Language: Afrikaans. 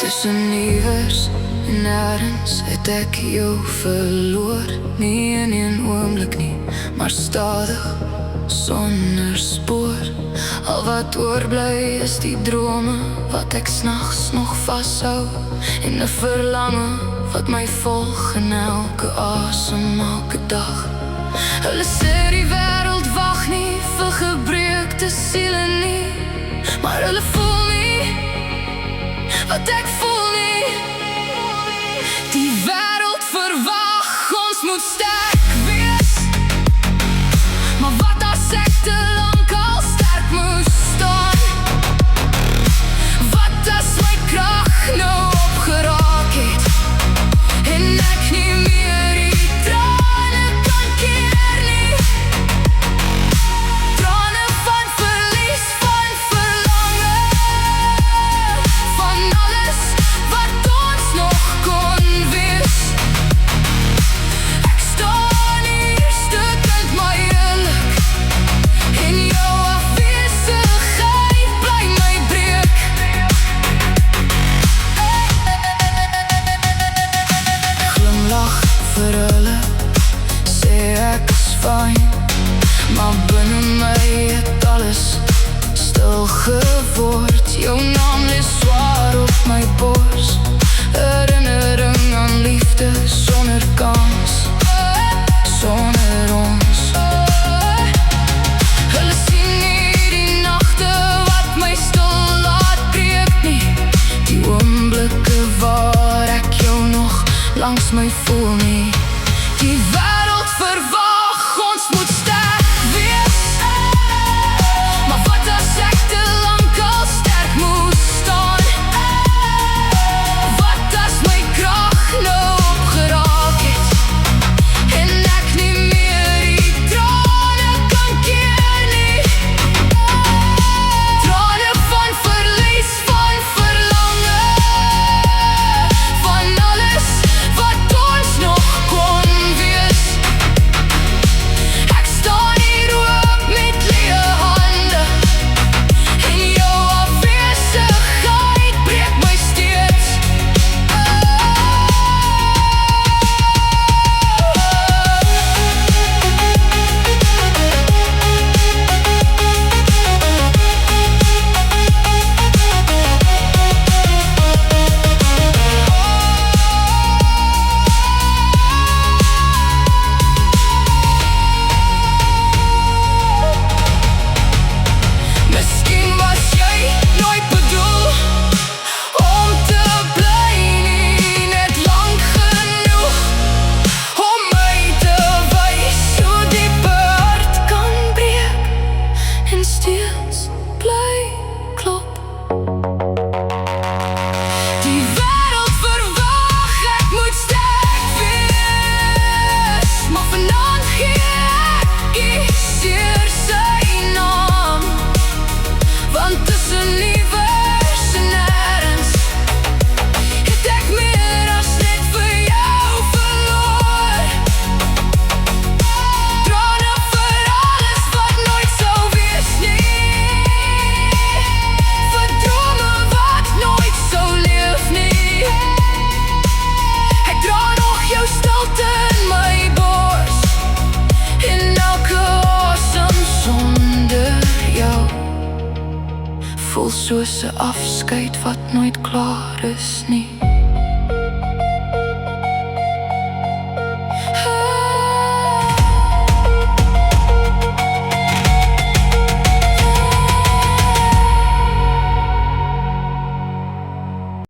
Tussen iewers en nêrens het ek jou verloor. Nie in een oomblik nie, maar stadig, sonder spoor. Al wat oorbly is die drome wat ek s'nachts nog vashou, en 'n verlange wat my volg in elke asem, elke dag. Hulle sê die wêreld wag nie vir gebreekte siele nie, maar hulle voel nie wat ek voel nie. Die wêreld verwag ons moet sterk wees, maar wat as ek te lank al sterk moes staan? Wat as my krag nou opgeraak het en ek nie meer die trane kan keer nie? Trane van verlies, van verlange, van alles wat ons nog kon wees. Ek staan hier stukkend maar eerlik, en jou afwesigheid bly my breek. Glimlach vir hulle, sê ek is fyn, maar binne my het alles stil geword. Jou naam lees swaar op my bors, herinnering aan liefde sonder kans, sonder ons. Hulle sien nie die nagte wat my stil laat breek nie, die oomblikke waar ek jou nog langs my voel nie. Die wêreld verwag ons moet sterk wees, maar wat as ek te lank al sterk moes staan? Wat as my krag nou opgeraak het en ek nie meer die trane kan keer nie? Trane van verlies, van verlange, van alles wat ons nog kon wees. Ek staan hier ook met leë hande, en jou afwesigheid breek my steeds. Miskien was jy nooit bedoel om te bly nie, net lank genoeg om my te wys hoe diep 'n hart kan breek en steeds bly klop. Die wêreld verwag ek moet sterk wees, maar vanaand gee ek kies sy naam, want tussen iewers en nêrens het ek meer as net vir jou verloor. Trane vir alles wat nooit sou wees nie, vir drome wat nooit sou leef nie. Ek dra nog jou stilte in my bors, en elke asem sonder jou voel soos 'n afskeid wat nooit klaar is nie.